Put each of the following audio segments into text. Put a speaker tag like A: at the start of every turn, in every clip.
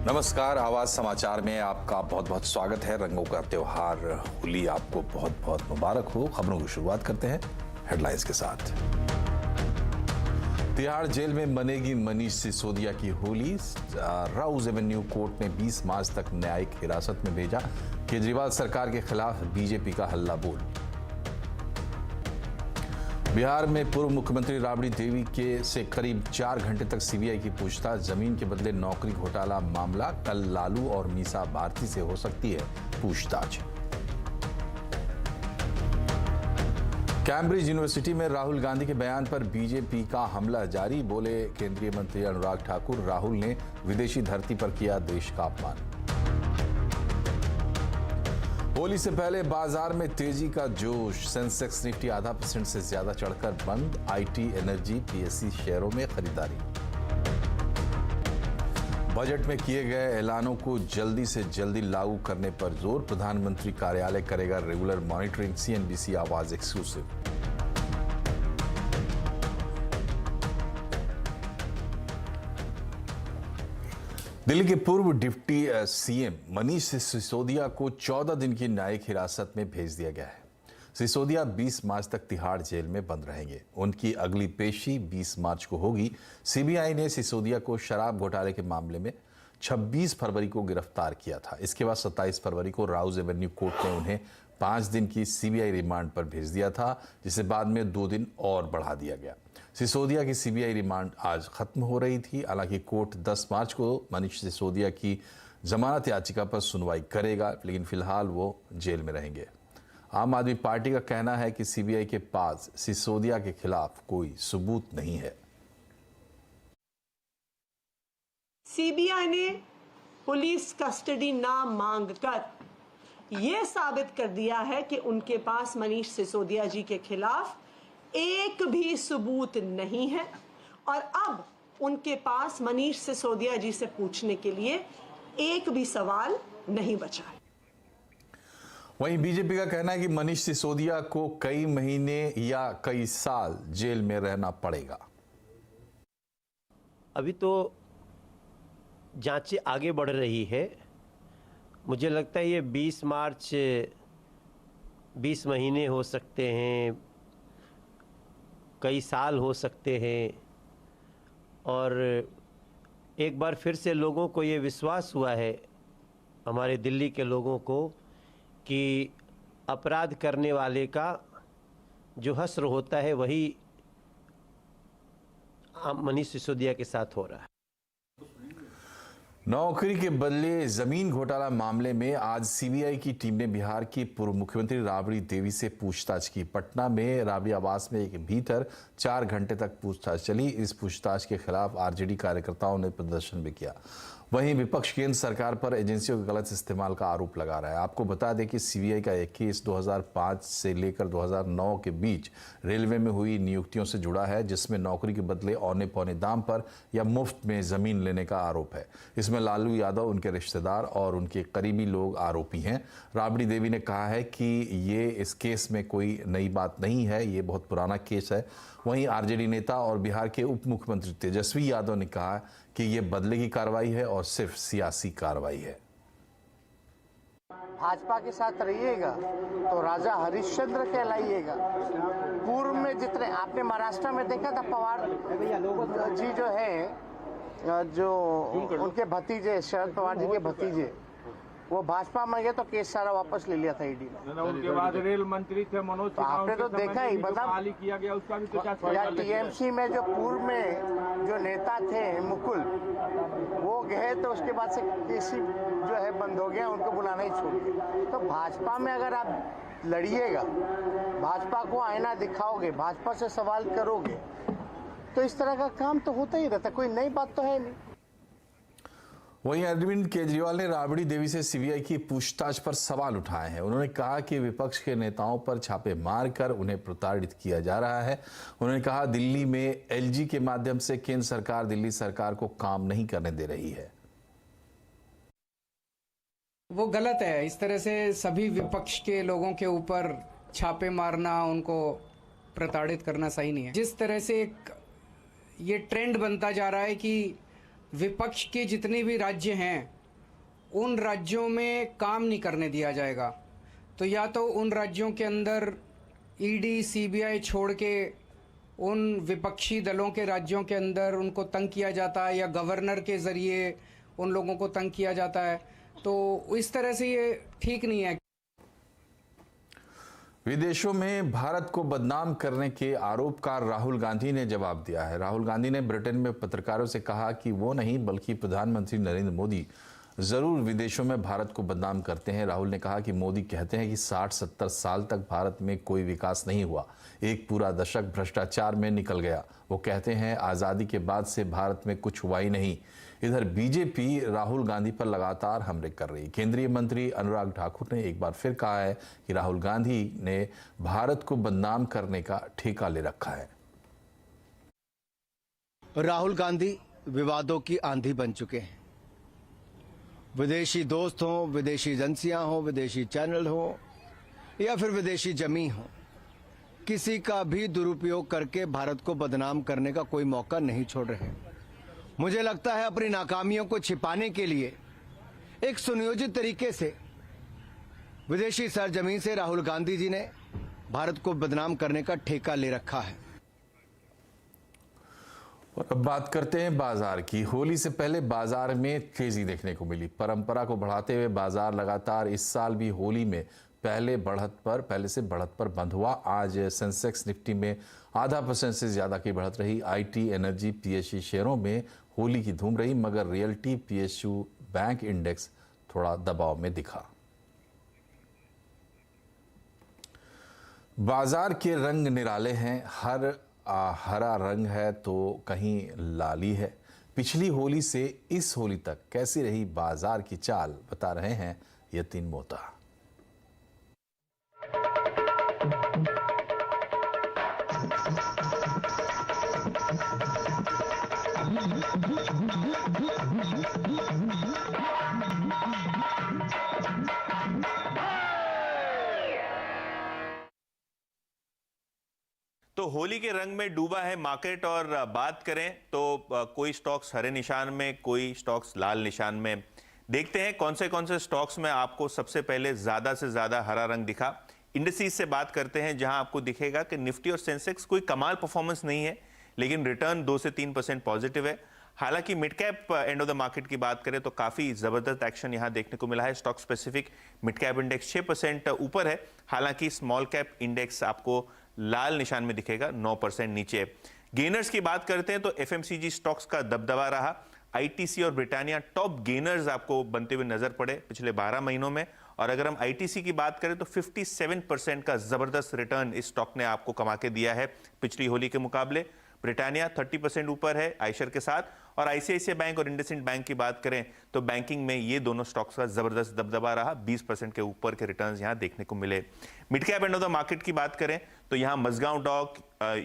A: नमस्कार, आवाज समाचार में आपका बहुत बहुत स्वागत है। रंगों का त्योहार होली आपको बहुत बहुत मुबारक हो। खबरों की शुरुआत करते हैं हेडलाइंस के साथ। तिहाड़ जेल में मनेगी मनीष सिसोदिया की होली। राउज एवेन्यू कोर्ट ने 20 मार्च तक न्यायिक हिरासत में भेजा। केजरीवाल सरकार के खिलाफ बीजेपी का हल्ला बोल। बिहार में पूर्व मुख्यमंत्री राबड़ी देवी के से करीब 4 घंटे तक सीबीआई की पूछताछ। जमीन के बदले नौकरी घोटाला मामला। कल लालू और मीसा भारती से हो सकती है पूछताछ। कैम्ब्रिज यूनिवर्सिटी में राहुल गांधी के बयान पर बीजेपी का हमला जारी। बोले केंद्रीय मंत्री अनुराग ठाकुर, राहुल ने विदेशी धरती पर किया देश का अपमान। होली से पहले बाजार में तेजी का जोश। सेंसेक्स निफ्टी आधा % से ज्यादा चढ़कर बंद। आईटी, एनर्जी, पीएससी शेयरों में खरीदारी। बजट में किए गए ऐलानों को जल्दी से जल्दी लागू करने पर जोर। प्रधानमंत्री कार्यालय करेगा रेगुलर मॉनिटरिंग। सीएनबीसी आवाज एक्सक्लूसिव। दिल्ली के पूर्व डिप्टी सीएम मनीष सिसोदिया को 14 दिन की न्यायिक हिरासत में भेज दिया गया है। सिसोदिया 20 मार्च तक तिहाड़ जेल में बंद रहेंगे। उनकी अगली पेशी 20 मार्च को होगी। सीबीआई ने सिसोदिया को शराब घोटाले के मामले में 26 फरवरी को गिरफ्तार किया था। इसके बाद 27 फरवरी को राउज एवेन्यू कोर्ट ने उन्हें 5 दिन की सीबीआई रिमांड पर भेज दिया था, जिसे बाद में 2 दिन और बढ़ा दिया गया। सिसोदिया की सीबीआई रिमांड आज खत्म हो रही थी। हालांकि कोर्ट 10 मार्च को मनीष सिसोदिया की जमानत याचिका पर सुनवाई करेगा, लेकिन फिलहाल वो जेल में रहेंगे। आम आदमी पार्टी का कहना है कि सीबीआई के पास सिसोदिया के खिलाफ कोई सबूत नहीं है।
B: सीबीआई ने पुलिस कस्टडी ना मांगकर यह साबित कर दिया है कि उनके पास मनीष सिसोदिया जी के खिलाफ एक भी सबूत नहीं है और अब उनके पास मनीष सिसोदिया जी से पूछने के लिए एक भी सवाल नहीं बचा है।
A: वहीं बीजेपी का कहना है कि मनीष सिसोदिया को कई महीने या कई साल जेल में रहना पड़ेगा।
C: अभी तो जांचें आगे बढ़ रही है। मुझे लगता है ये 20 मार्च 20 महीने हो सकते हैं, कई साल हो सकते हैं। और एक बार फिर से लोगों को ये विश्वास हुआ है, हमारे दिल्ली के लोगों को, कि अपराध करने वाले का जो हश्र होता है वही मनीष सिसोदिया के साथ हो रहा है।
A: नौकरी के बदले जमीन घोटाला मामले में आज सीबीआई की टीम ने बिहार की पूर्व मुख्यमंत्री राबड़ी देवी से पूछताछ की। पटना में राबड़ी आवास में एक भीतर 4 घंटे तक पूछताछ चली। इस पूछताछ के खिलाफ आरजेडी कार्यकर्ताओं ने प्रदर्शन भी किया। वहीं विपक्ष केंद्र सरकार पर एजेंसियों के गलत इस्तेमाल का आरोप लगा रहा है। आपको बता दें कि सीबीआई का एक केस 2005 से लेकर 2009 के बीच रेलवे में हुई नियुक्तियों से जुड़ा है, जिसमें नौकरी के बदले औने पौने दाम पर या मुफ्त में जमीन लेने का आरोप है। इसमें लालू यादव, उनके रिश्तेदार और उनके करीबी लोग आरोपी हैं। राबड़ी देवी ने कहा है कि ये इस केस में कोई नई बात नहीं है, ये बहुत पुराना केस है। वहीं आरजेडी नेता और बिहार के उप मुख्यमंत्री तेजस्वी यादव ने कहा कि ये बदले की कार्रवाई है और सिर्फ सियासी कार्रवाई है।
D: भाजपा के साथ रहिएगा तो राजा हरिश्चंद्र कहलाइएगा। पूर्व में जितने आपने महाराष्ट्र में देखा था, पवार जी जो है, जो उनके भतीजे शरद पवार जी के भतीजे, वो भाजपा में गए तो केस सारा वापस ले लिया था ईडी ने।
E: उनके बाद रेल मंत्री थे मनोज,
D: तो आपने तो देखा ही,
E: खाली किया गया उसका भी तो
D: या टीएमसी में जो पूर्व में जो नेता थे मुकुल, वो गए तो उसके बाद से केसी जो है बंद हो गया, उनको बुलाना ही छोड़ दिया। तो भाजपा में अगर आप लड़िएगा, भाजपा को आईना दिखाओगे, भाजपा से सवाल करोगे, तो इस तरह का काम तो होता ही रहता, कोई नई बात तो है नहीं।
A: वहीं अरविंद केजरीवाल ने राबड़ी देवी से सीबीआई की पूछताछ पर सवाल उठाए हैं। उन्होंने कहा कि विपक्ष के नेताओं पर छापे मारकर उन्हें प्रताड़ित किया जा रहा है। उन्होंने कहा दिल्ली में एलजी के माध्यम से केंद्र सरकार दिल्ली सरकार को काम नहीं करने दे रही है।
F: वो गलत है। इस तरह से सभी विपक्ष के लोगों के ऊपर छापे मारना, उनको प्रताड़ित करना सही नहीं है। जिस तरह से एक ये ट्रेंड बनता जा रहा है कि विपक्ष के जितने भी राज्य हैं उन राज्यों में काम नहीं करने दिया जाएगा। तो या तो उन राज्यों के अंदर ईडी सीबीआई छोड़ के उन विपक्षी दलों के राज्यों के अंदर उनको तंग किया जाता है या गवर्नर के ज़रिए उन लोगों को तंग किया जाता है। तो इस तरह से ये ठीक नहीं है।
A: विदेशों में भारत को बदनाम करने के आरोप का राहुल गांधी ने जवाब दिया है। राहुल गांधी ने ब्रिटेन में पत्रकारों से कहा कि वो नहीं बल्कि प्रधानमंत्री नरेंद्र मोदी जरूर विदेशों में भारत को बदनाम करते हैं। राहुल ने कहा कि मोदी कहते हैं कि 60-70 साल तक भारत में कोई विकास नहीं हुआ, एक पूरा दशक भ्रष्टाचार में निकल गया। वो कहते हैं आज़ादी के बाद से भारत में कुछ हुआ ही नहीं। इधर बीजेपी राहुल गांधी पर लगातार हमले कर रही। केंद्रीय मंत्री अनुराग ठाकुर ने एक बार फिर कहा है कि राहुल गांधी ने भारत को बदनाम करने का ठेका ले रखा है।
G: राहुल गांधी विवादों की आंधी बन चुके हैं। विदेशी दोस्त हों, विदेशी एजेंसियां हों, विदेशी चैनल हों या फिर विदेशी जमीन हो, किसी का भी दुरुपयोग करके भारत को बदनाम करने का कोई मौका नहीं छोड़ रहे। मुझे लगता है अपनी नाकामियों को छिपाने के लिए एक सुनियोजित तरीके से विदेशी सरजमीन से राहुल गांधी जी ने भारत को बदनाम करने का ठेका ले रखा है।
A: और अब बात करते हैं बाजार की। होली से पहले बाजार में तेजी देखने को मिली। परंपरा को बढ़ाते हुए बाजार लगातार इस साल भी होली में पहले से बढ़त पर बंद हुआ। आज सेंसेक्स निफ्टी में 0.5% से ज्यादा की बढ़त रही। आईटी, एनर्जी, पीएसयू शेयरों में होली की धूम रही, मगर रियल्टी, पीएसयू, बैंक इंडेक्स थोड़ा दबाव में दिखा। बाजार के रंग निराले हैं। हरा रंग है तो कहीं लाली है। पिछली होली से इस होली तक कैसी रही बाजार की चाल, बता रहे हैं यतीन मोहता।
H: तो होली के रंग में डूबा है मार्केट। और बात करें तो कोई स्टॉक्स हरे निशान में, कोई स्टॉक्स लाल निशान में। देखते हैं कौन से स्टॉक्स में आपको सबसे पहले ज्यादा से ज्यादा हरा रंग दिखा। इंडस्ट्रीज से बात करते हैं, जहां आपको दिखेगा कि निफ्टी और सेंसेक्स कोई कमाल परफॉर्मेंस नहीं है, लेकिन रिटर्न 2 से 3% पॉजिटिव है। हालांकि mid cap end of the market की बात करें तो काफी जबरदस्त एक्शन यहां देखने को मिला है। Stock specific mid cap index 6% ऊपर है, हालांकि स्मॉल कैप इंडेक्स आपको लाल निशान में दिखेगा 9% नीचे। गेनर्स की बात करते हैं तो एफएमसीजी स्टॉक्स का दबदबा रहा। आईटीसी और ब्रिटानिया टॉप गेनर्स आपको बनते हुए नजर पड़े पिछले 12 महीनों में। और अगर हम आईटीसी की बात करें तो 57% का जबरदस्त रिटर्न इस स्टॉक ने आपको कमा के दिया है पिछली होली के मुकाबले। ब्रिटानिया 30% ऊपर है आइशर के साथ। और आईसीआईसीआई बैंक और इंडसइंड बैंक की बात करें तो बैंकिंग में ये दोनों स्टॉक्स का जबरदस्त दबदबा रहा। 20% के ऊपर के रिटर्न्स यहां देखने को मिले। Mid cap end of the market की बात करें तो यहां Mazagon dock,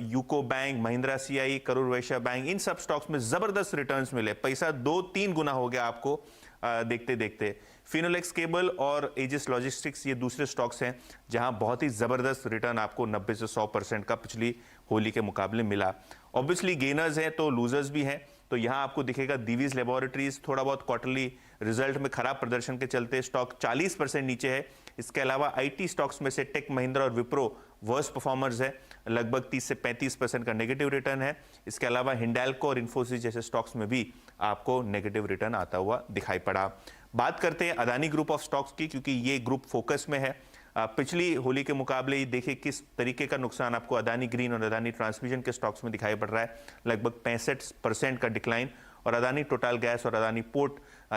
H: UCO bank, Mahindra CI, Karur Vysya bank, इन सब स्टॉक्स में जबरदस्त रिटर्न्स मिले। पैसा 2-3 गुना हो गया आपको देखते देखते। फिनोलेक्स केबल और एजिस लॉजिस्टिक्स ये दूसरे स्टॉक्स हैं जहां बहुत ही जबरदस्त रिटर्न आपको 90 से 100% का पिछली होली के मुकाबले मिला। ऑब्वियसली गेनर्स हैं तो लूजर्स भी हैं। तो यहां आपको दिखेगा दीवीज लेबोरेटरीज थोड़ा बहुत क्वार्टरली रिजल्ट में खराब प्रदर्शन के चलते स्टॉक 40% नीचे है। इसके अलावा आईटी स्टॉक्स में से टेक महिंद्रा और विप्रो वर्स्ट परफॉर्मर्स है, लगभग 30 से 35% का नेगेटिव रिटर्न है। इसके अलावा हिंडाल्को और इन्फोसिस जैसे स्टॉक्स में भी आपको नेगेटिव रिटर्न आता हुआ दिखाई पड़ा। बात करते हैं अदानी ग्रुप ऑफ स्टॉक्स की, क्योंकि ये ग्रुप फोकस में है। पिछली होली के मुकाबले देखिए किस तरीके का नुकसान आपको अदानी ग्रीन और अदानी ट्रांसमिशन के स्टॉक्स में दिखाई पड़ रहा है। लगभग 65% का डिक्लाइन। और अदानी टोटल गैस और अदानी पोर्ट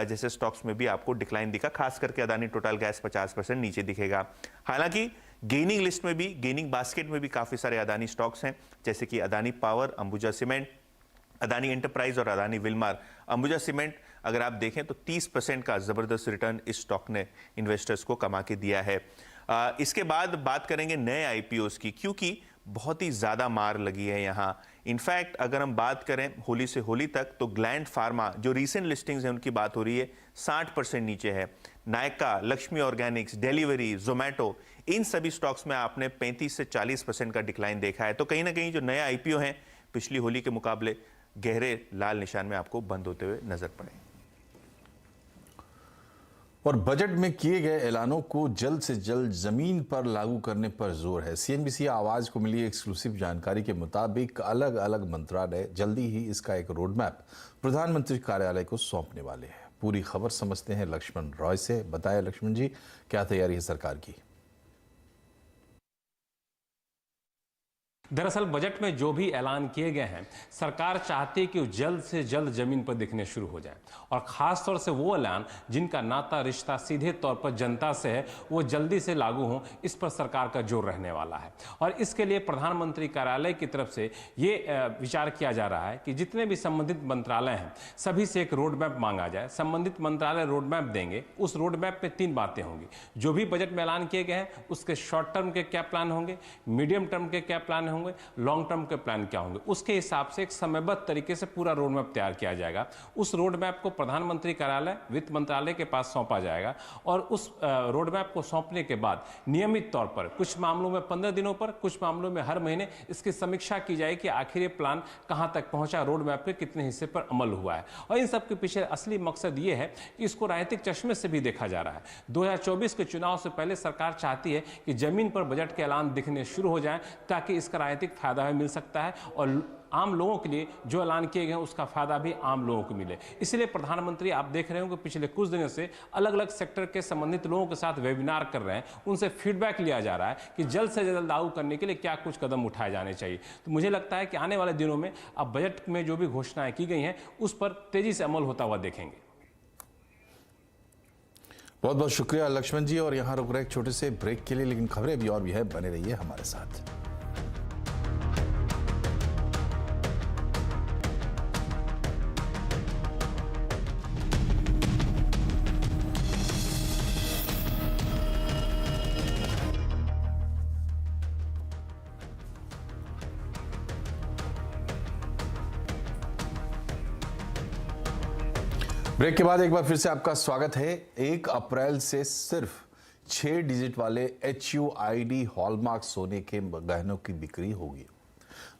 H: जैसे स्टॉक्स में भी आपको डिक्लाइन दिखा। खास करके अदानी टोटल गैस 50% नीचे दिखेगा। हालांकि गेनिंग लिस्ट में भी, गेनिंग बास्केट में भी काफी सारे अदानी स्टॉक्स हैं, जैसे कि Adani power, Ambuja cement, Adani enterprise और अदानी विलमार। अंबुजा सीमेंट अगर आप देखें तो 30% का जबरदस्त रिटर्न इस स्टॉक ने इन्वेस्टर्स को कमा के दिया है। इसके बाद बात करेंगे नए आईपीओस की, क्योंकि बहुत ही ज्यादा मार लगी है यहां। इनफैक्ट अगर हम बात करें होली से होली तक तो ग्लैंड फार्मा जो रीसेंट लिस्टिंग्स हैं उनकी बात हो रही है 60% नीचे है। नायका, लक्ष्मी ऑर्गेनिक्स, डिलीवरी, जोमेटो, इन सभी स्टॉक्स में आपने 35 से 40% का डिक्लाइन देखा है। तो कहीं ना कहीं जो नए आईपीओ हैं पिछली होली के मुकाबले गहरे लाल निशान में आपको बंद होते हुए नजर पड़े।
A: और बजट में किए गए ऐलानों को जल्द से जल्द जमीन पर लागू करने पर जोर है। सीएनबीसी आवाज को मिली एक्सक्लूसिव जानकारी के मुताबिक अलग अलग मंत्रालय जल्दी ही इसका एक रोड मैप प्रधानमंत्री कार्यालय को सौंपने वाले हैं। पूरी खबर समझते हैं लक्ष्मण रॉय से। बताएं लक्ष्मण जी, क्या तैयारी है सरकार की?
I: दरअसल बजट में जो भी ऐलान किए गए हैं, सरकार चाहती है कि वो जल्द से जल्द जमीन पर दिखने शुरू हो जाए, और खास तौर से वो ऐलान जिनका नाता रिश्ता सीधे तौर पर जनता से है वो जल्दी से लागू हों, इस पर सरकार का जोर रहने वाला है। और इसके लिए प्रधानमंत्री कार्यालय की तरफ से ये विचार किया जा रहा है कि जितने भी संबंधित मंत्रालय हैं सभी से एक रोड मैप मांगा जाए। संबंधित मंत्रालय रोड मैप देंगे, उस रोड मैप में 3 बातें होंगी। जो भी बजट में ऐलान किए गए हैं उसके शॉर्ट टर्म के क्या प्लान होंगे, मीडियम टर्म के क्या प्लान होंगे, लॉन्ग टर्म के प्लान क्या होंगे, उसके हिसाब से एक समयबद्ध तरीके से पूरा रोड मैप तैयार किया जाएगा। उस रोड मैप को प्रधानमंत्री कार्यालय वित्त मंत्रालय के पास सौंपा जाएगा, और उस रोड मैप को सौंपने के बाद नियमित तौर पर कुछ मामलों में 15 दिनों पर, कुछ मामलों में हर महीने इसकी समीक्षा की जाए कि आखिर ये प्लान कहां तक पहुंचा, रोड मैप के कितने हिस्से पर अमल हुआ है। और इन सब के पीछे असली मकसद ये है कि इसको राजनीतिक चश्मे से भी देखा जा रहा है। 2024 के चुनाव से पहले सरकार चाहती है कि जमीन पर बजट के ऐलान दिखने शुरू हो जाएं, ताकि इसका राजनीतिक फायदा भी मिल सकता है और आम लोगों के लिए जो ऐलान किए गए उसका फायदा भी आम लोगों को मिले। इसलिए प्रधानमंत्री आप देख रहे हो कि पिछले कुछ दिनों से अलग अलग सेक्टर के संबंधित लोगों के साथ वेबिनार कर रहे हैं, उनसे फीडबैक लिया जा रहा है कि जल्द से जल्द लागू करने के लिए क्या कुछ कदम उठाए जाने चाहिए। तो मुझे लगता है कि आने वाले दिनों में अब बजट में जो भी घोषणाएं की गई हैं उस पर तेजी से अमल होता हुआ देखेंगे।
A: बहुत बहुत शुक्रिया लक्ष्मण जी। और यहाँ रुक रहे एक छोटे से ब्रेक के लिए, लेकिन खबरें भी और भी है, बने रहिए हमारे साथ। ब्रेक के बाद एक बार फिर से आपका स्वागत है। 1 अप्रैल से सिर्फ 6 डिजिट वाले HUID हॉलमार्क सोने के गहनों की बिक्री होगी।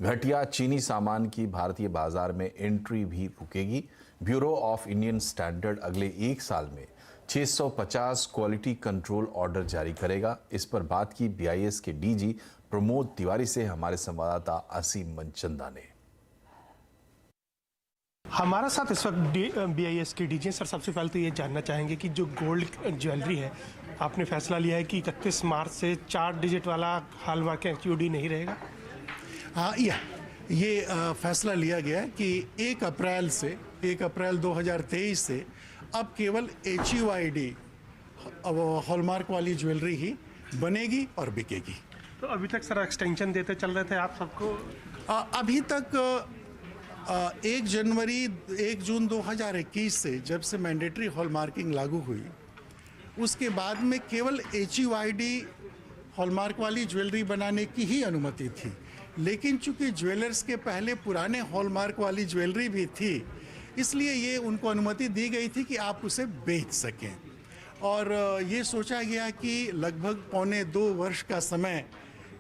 A: घटिया चीनी सामान की भारतीय बाजार में एंट्री भी रुकेगी। ब्यूरो ऑफ इंडियन स्टैंडर्ड अगले 1 साल में 650 क्वालिटी कंट्रोल ऑर्डर जारी करेगा। इस पर बात की BIS के DG प्रमोद तिवारी से हमारे संवाददाता असीम मनचंदा ने।
J: हमारा साथ इस वक्त BIS के DG। सर, सबसे पहले तो ये जानना चाहेंगे कि जो गोल्ड ज्वेलरी है, आपने फैसला लिया है कि 31 मार्च से 4 डिजिट वाला हॉलमार्क HUID नहीं रहेगा।
K: हाँ, ये फैसला लिया गया कि 1 अप्रैल 2023 से अब केवल HUID हॉलमार्क वाली ज्वेलरी ही बनेगी और बिकेगी।
J: तो अभी तक सर एक्सटेंशन देते चल रहे थे आप सबको।
K: अभी तक 1 जून 2021 से जब से मैंडेटरी हॉलमार्किंग लागू हुई, उसके बाद में केवल HUID हॉलमार्क वाली ज्वेलरी बनाने की ही अनुमति थी। लेकिन चूंकि ज्वेलर्स के पहले पुराने हॉलमार्क वाली ज्वेलरी भी थी, इसलिए ये उनको अनुमति दी गई थी कि आप उसे बेच सकें। और ये सोचा गया कि लगभग 1.25 वर्ष का समय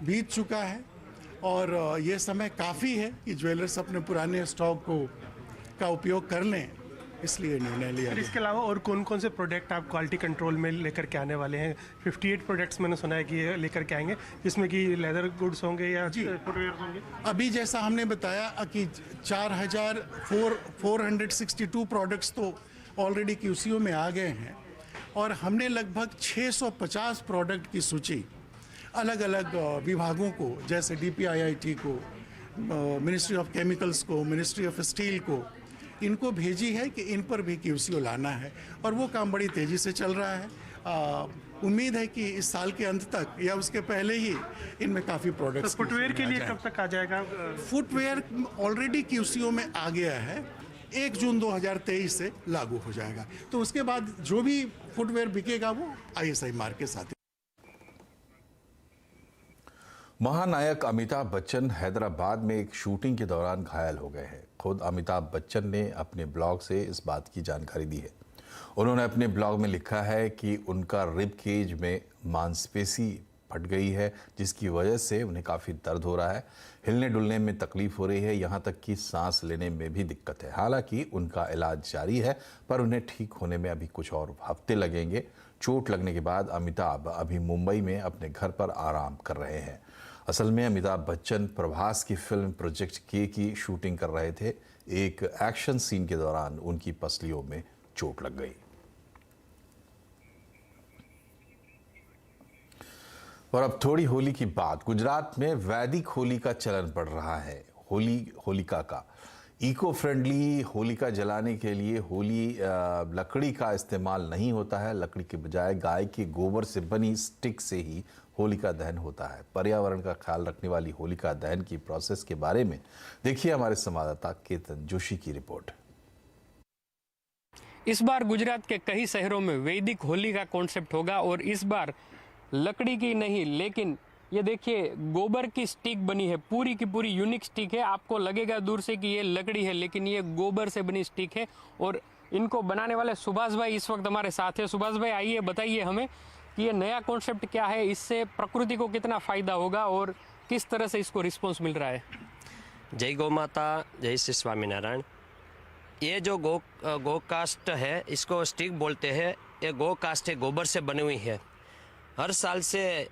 K: बीत चुका है और ये समय काफ़ी है कि ज्वेलर्स अपने पुराने स्टॉक का उपयोग कर लें, इसलिए निर्णय लिया।
J: इसके अलावा और कौन कौन से प्रोडक्ट आप क्वालिटी कंट्रोल में लेकर के आने वाले हैं? 58 प्रोडक्ट्स मैंने सुना है कि ये लेकर के आएंगे, जिसमें कि लेदर गुड्स होंगे या फुटवेयर होंगे।
K: अभी जैसा हमने बताया कि 4,462 प्रोडक्ट्स तो ऑलरेडी QCO में आ गए हैं, और हमने लगभग 650 प्रोडक्ट की सूची अलग अलग विभागों को, जैसे DPIIT को, मिनिस्ट्री ऑफ केमिकल्स को, मिनिस्ट्री ऑफ स्टील को, इनको भेजी है कि इन पर भी QCO लाना है, और वो काम बड़ी तेज़ी से चल रहा है। उम्मीद है कि इस साल के अंत तक या उसके पहले ही इनमें काफ़ी प्रोडक्ट्स।
J: तो फुटवेयर के लिए कब तक आ जाएगा?
K: फुटवेयर ऑलरेडी QCO में आ गया है, 1 जून 2023 से लागू हो जाएगा। तो उसके बाद जो भी फुटवेयर बिकेगा वो ISI मार्क के साथ।
A: महानायक अमिताभ बच्चन हैदराबाद में एक शूटिंग के दौरान घायल हो गए हैं। खुद अमिताभ बच्चन ने अपने ब्लॉग से इस बात की जानकारी दी है। उन्होंने अपने ब्लॉग में लिखा है कि उनका रिब केज में मांसपेशी फट गई है, जिसकी वजह से उन्हें काफ़ी दर्द हो रहा है। हिलने डुलने में तकलीफ हो रही है, यहाँ तक कि सांस लेने में भी दिक्कत है। हालांकि उनका इलाज जारी है, पर उन्हें ठीक होने में अभी कुछ और हफ्ते लगेंगे। चोट लगने के बाद अमिताभ अभी मुंबई में अपने घर पर आराम कर रहे हैं। असल में अमिताभ बच्चन प्रभास की फिल्म प्रोजेक्ट के की शूटिंग कर रहे थे। एक एक्शन सीन के दौरान उनकी पसलियों में चोट लग गई। और अब थोड़ी होली की बात। गुजरात में वैदिक होली का चलन बढ़ रहा है। होलिका का इको फ्रेंडली होलिका जलाने के लिए लकड़ी का इस्तेमाल नहीं होता है। लकड़ी के बजाय गाय के गोबर से बनी स्टिक से ही होलिका दहन होता है। पर्यावरण का ख्याल रखने वाली होलिका दहन की प्रोसेस के बारे में देखिए हमारे संवाददाता केतन जोशी की रिपोर्ट।
L: इस बार गुजरात के कई शहरों में वैदिक होली का कॉन्सेप्ट होगा और इस बार लकड़ी की नहीं, लेकिन ये देखिए गोबर की स्टिक बनी है। पूरी की पूरी यूनिक स्टिक है। आपको लगेगा दूर से कि ये लकड़ी है, लेकिन ये गोबर से बनी स्टिक है। और इनको बनाने वाले सुभाष भाई इस वक्त हमारे साथ है। सुभाष भाई, आइए बताइए हमें कि ये नया कॉन्सेप्ट क्या है, इससे प्रकृति को कितना फ़ायदा होगा और किस तरह से इसको रिस्पॉन्स मिल रहा है।
M: जय गौ माता, जय श्री स्वामीनारायण। ये जो गो कास्ट है, इसको स्टिक बोलते हैं। ये गो कास्ट है, गोबर से बनी हुई है। हर साल से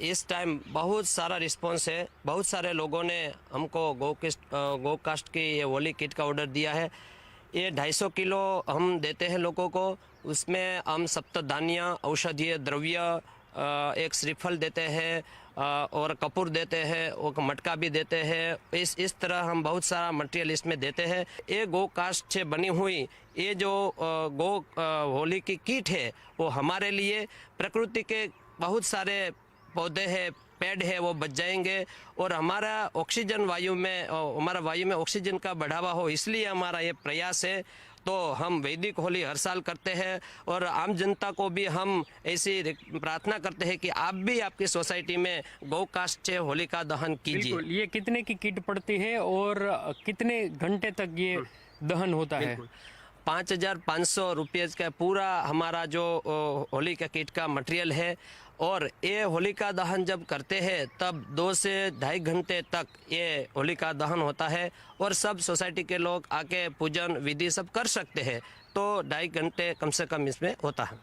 M: इस टाइम बहुत सारा रिस्पांस है। बहुत सारे लोगों ने हमको गो कास्ट की ये होली किट का ऑर्डर दिया है। ये 250 किलो हम देते हैं लोगों को। उसमें हम सप्तधान्य, औषधीय द्रव्य, एक श्रीफल देते हैं और कपूर देते हैं और मटका भी देते हैं। इस तरह हम बहुत सारा मटेरियल इसमें देते हैं। ये गो कास्ट से बनी हुई ये जो होली की किट है, वो हमारे लिए प्रकृति के बहुत सारे पौधे हैं, पेड़ है, वो बच जाएंगे और हमारा वायु में ऑक्सीजन का बढ़ावा हो, इसलिए हमारा ये प्रयास है। तो हम वैदिक होली हर साल करते हैं और आम जनता को भी हम ऐसी प्रार्थना करते हैं कि आप भी आपकी सोसाइटी में गौ कास्ट से होली का दहन कीजिए।
L: ये कितने की किट पड़ती है और कितने घंटे तक ये दहन होता है?
M: 5,500 रुपये का पूरा हमारा जो होली का किट का मटेरियल है। और ये होलिका दहन जब करते हैं तब 2 से 2.5 घंटे तक ये होलिका दहन होता है और सब सोसाइटी के लोग आके पूजन विधि सब कर सकते हैं। तो 2.5 घंटे कम से कम इसमें होता है।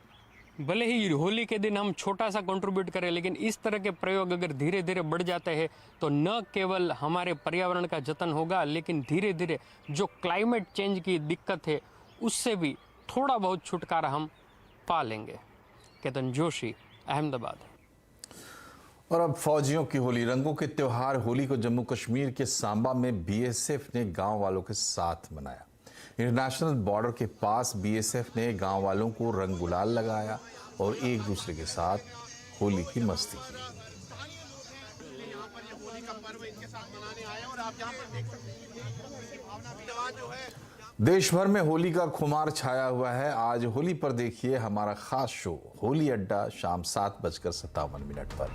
L: भले ही होली के दिन हम छोटा सा कंट्रीब्यूट करें, लेकिन इस तरह के प्रयोग अगर धीरे धीरे बढ़ जाते हैं तो न केवल हमारे पर्यावरण का जतन होगा, लेकिन धीरे धीरे जो क्लाइमेट चेंज की दिक्कत है उससे भी थोड़ा बहुत छुटकारा हम पा लेंगे। केतन जोशी, अहमदाबाद।
A: और अब फौजियों की होली। रंगों के त्योहार होली को जम्मू कश्मीर के सांबा में बीएसएफ ने गांव वालों के साथ मनाया। इंटरनेशनल बॉर्डर के पास बीएसएफ ने गांव वालों को रंग गुलाल लगाया और एक दूसरे के साथ होली की मस्ती की। देश भर में होली का खुमार छाया हुआ है। आज होली पर देखिए हमारा खास शो होली अड्डा शाम 7:57 पर।